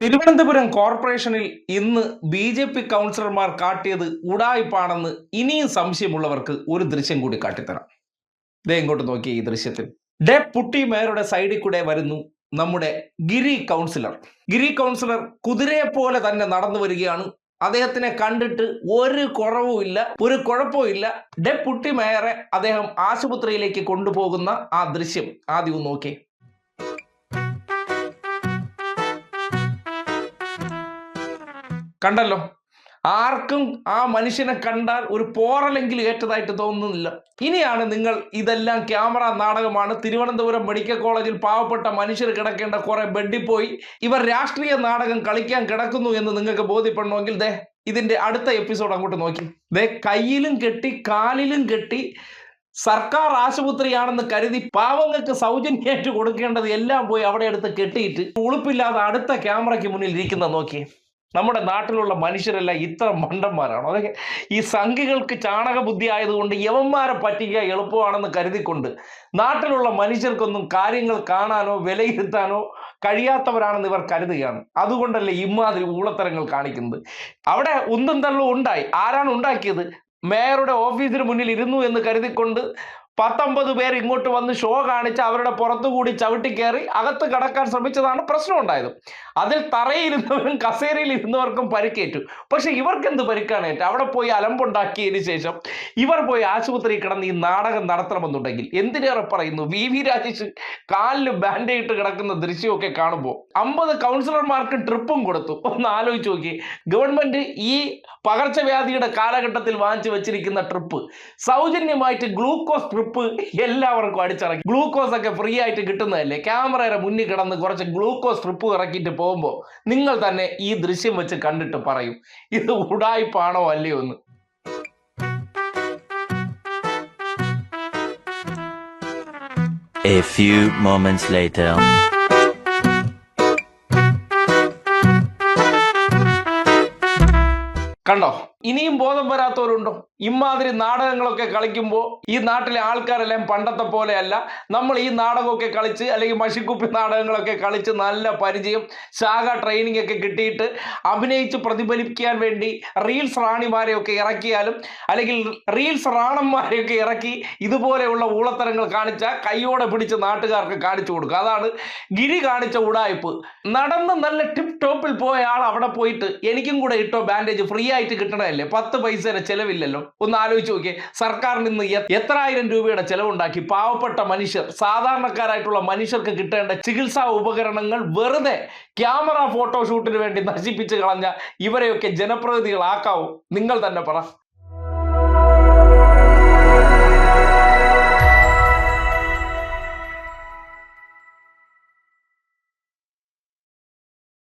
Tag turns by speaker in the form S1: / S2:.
S1: തിരുവനന്തപുരം കോർപ്പറേഷനിൽ ഇന്ന് ബി.ജെ.പി. കൗൺസിലർമാർ കാട്ടിയത് ഉഡായിപ്പാണെന്ന് ഇനിയും സംശയമുള്ളവർക്ക് ഒരു ദൃശ്യം കൂടി കാട്ടിത്തരാം. ദേ ഇങ്ങോട്ട് നോക്കിയ ഈ ദൃശ്യത്തിൽ പുട്ടി മേയറുടെ സൈഡിൽ കൂടെ വരുന്നു നമ്മുടെ ഗിരി കൗൺസിലർ. ഗിരി കൗൺസിലർ കുതിരയെ പോലെ തന്നെ നടന്നു വരികയാണ്. അദ്ദേഹത്തിനെ കണ്ടിട്ട് ഒരു കുറവുമില്ല, ഒരു കുഴപ്പമില്ല. പുട്ടി മേയറെ അദ്ദേഹം ആശുപത്രിയിലേക്ക് കൊണ്ടുപോകുന്ന ആ ദൃശ്യം ആദ്യം നോക്കിയേ. കണ്ടല്ലോ, ആർക്കും ആ മനുഷ്യനെ കണ്ടാൽ ഒരു പോറലെങ്കിലും ഏറ്റതായിട്ട് തോന്നുന്നില്ല. ഇനിയാണ് നിങ്ങൾ ഇതെല്ലാം ക്യാമറ നാടകമാണ്, തിരുവനന്തപുരം മെഡിക്കൽ കോളേജിൽ പാവപ്പെട്ട മനുഷ്യർ കിടക്കേണ്ട കുറെ ബെഡിൽ പോയി ഇവർ രാഷ്ട്രീയ നാടകം കളിക്കാൻ കിടക്കുന്നു എന്ന് നിങ്ങൾക്ക് ബോധ്യപ്പെടണമെങ്കിൽ ഇതിന്റെ അടുത്ത എപ്പിസോഡ് അങ്ങോട്ട് നോക്കി. കയ്യിലും കെട്ടി കാലിലും കെട്ടി സർക്കാർ ആശുപത്രിയാണെന്ന് കരുതി പാവങ്ങൾക്ക് സൗജന്യമായിട്ട് കൊടുക്കേണ്ടത് എല്ലാം പോയി അവിടെ എടുത്ത് കെട്ടിയിട്ട് ഉളുപ്പില്ലാതെ അടുത്ത ക്യാമറയ്ക്ക് മുന്നിൽ ഇരിക്കുന്ന നോക്കി. നമ്മുടെ നാട്ടിലുള്ള മനുഷ്യരെല്ലാം ഇത്ര മണ്ടന്മാരാണോ? അതൊക്കെ ഈ സംഘികൾക്ക് ചാണക ബുദ്ധി ആയതുകൊണ്ട് യവന്മാരെ പറ്റിക്കുക എളുപ്പമാണെന്ന് കരുതിക്കൊണ്ട് നാട്ടിലുള്ള മനുഷ്യർക്കൊന്നും കാര്യങ്ങൾ കാണാനോ വിലയിരുത്താനോ കഴിയാത്തവരാണെന്ന് ഇവർ കരുതുകയാണ്. അതുകൊണ്ടല്ലേ ഇമാതിരി ഊളത്തരങ്ങൾ കാണിക്കുന്നത്. അവിടെ ഉന്തും തള്ളും ഉണ്ടായി. ആരാണ് ഉണ്ടാക്കിയത്? മേയറുടെ ഓഫീസിന് മുന്നിൽ ഇരുന്നു എന്ന് കരുതിക്കൊണ്ട് 19 പേർ ഇങ്ങോട്ട് വന്ന് ഷോ കാണിച്ച് അവരുടെ പുറത്തുകൂടി ചവിട്ടി കയറി അകത്ത് കടക്കാൻ ശ്രമിച്ചതാണ് പ്രശ്നം ഉണ്ടായത്. അതിൽ തറയിലിരുന്നവരും കസേരയിൽ ഇരുന്നവർക്കും പരിക്കേറ്റു. പക്ഷെ ഇവർക്ക് എന്ത് പരിക്കാണേറ്റ? അവിടെ പോയി അലമ്പുണ്ടാക്കിയതിന് ശേഷം ഇവർ പോയി ആശുപത്രിയിൽ കിടന്ന് ഈ നാടകം നടത്തണമെന്നുണ്ടെങ്കിൽ എന്തിനേറെ പറയുന്നു, വി രാജേഷ് കാലിൽ ബാൻഡേജ് കിടക്കുന്ന ദൃശ്യമൊക്കെ കാണുമ്പോൾ 50 കൗൺസിലർമാർക്ക് ട്രിപ്പും കൊടുത്തു. ഒന്ന് ആലോചിച്ച് നോക്കി. ഗവൺമെന്റ് ഈ പകർച്ചവ്യാധിയുടെ കാലഘട്ടത്തിൽ വാങ്ങിച്ചു വെച്ചിരിക്കുന്ന ട്രിപ്പ്, സൗജന്യമായിട്ട് ഗ്ലൂക്കോസ് ട്രിപ്പ് എല്ലാവർക്കും അടിച്ചിറക്കി. ഗ്ലൂക്കോസ് ഒക്കെ ഫ്രീ ആയിട്ട് കിട്ടുന്നതല്ലേ? ക്യാമറയുടെ മുന്നിൽ കിടന്ന് കുറച്ച് ഗ്ലൂക്കോസ് ട്രിപ്പ് ഇറക്കിയിട്ട് പോകുമ്പോൾ നിങ്ങൾ തന്നെ ഈ ദൃശ്യം വെച്ച് കണ്ടിട്ട് പറയും ഇത് ഉഡായിപ്പാണോ അല്ലയോ എന്ന്.
S2: A few moments later.
S1: കണ്ടോ? ഇനിയും ബോധം വരാത്തവരുണ്ടോ? ഇമാതിരി നാടകങ്ങളൊക്കെ കളിക്കുമ്പോൾ ഈ നാട്ടിലെ ആൾക്കാരെല്ലാം പണ്ടത്തെ പോലെയല്ല. നമ്മൾ ഈ നാടകമൊക്കെ കളിച്ച് അല്ലെങ്കിൽ മഷിക്കുപ്പി നാടകങ്ങളൊക്കെ കളിച്ച് നല്ല പരിചയം, ശാഖ ട്രെയിനിങ് ഒക്കെ കിട്ടിയിട്ട് അഭിനയിച്ച് പ്രതിഫലിപ്പിക്കാൻ വേണ്ടി റീൽസ് റാണിമാരെയൊക്കെ ഇറക്കിയാലും അല്ലെങ്കിൽ റീൽസ് റാണന്മാരെയൊക്കെ ഇറക്കി ഇതുപോലെയുള്ള ഊളത്തരങ്ങൾ കാണിച്ചാൽ കൈയോടെ പിടിച്ച് നാട്ടുകാർക്ക് കാണിച്ചു കൊടുക്കുക. അതാണ് ഗിരി കാണിച്ച ഉടായ്പ്. നടന്ന് നല്ല ടിപ്പ് ടോപ്പിൽ പോയ ആൾ അവിടെ പോയിട്ട് എനിക്കും കൂടെ ഇട്ടോ ബാൻഡേജ് ഫ്രീ ആയിട്ട് കിട്ടണമല്ലേ, 10 പൈസയുടെ ചെലവില്ലല്ലോ. ഒന്ന് ആലോചിച്ച് നോക്കിയേ. സർക്കാരിൽ നിന്ന് എത്ര ആയിരം രൂപയുടെ ചെലവുണ്ടാക്കി പാവപ്പെട്ട മനുഷ്യർ, സാധാരണക്കാരായിട്ടുള്ള മനുഷ്യർക്ക് കിട്ടേണ്ട ചികിത്സാ ഉപകരണങ്ങൾ വെറുതെ ക്യാമറ ഫോട്ടോഷൂട്ടിന് വേണ്ടി നശിപ്പിച്ച് കളഞ്ഞ ഇവരെയൊക്കെ ജനപ്രതിനിധികളാക്കാവോ? നിങ്ങൾ തന്നെ പറ.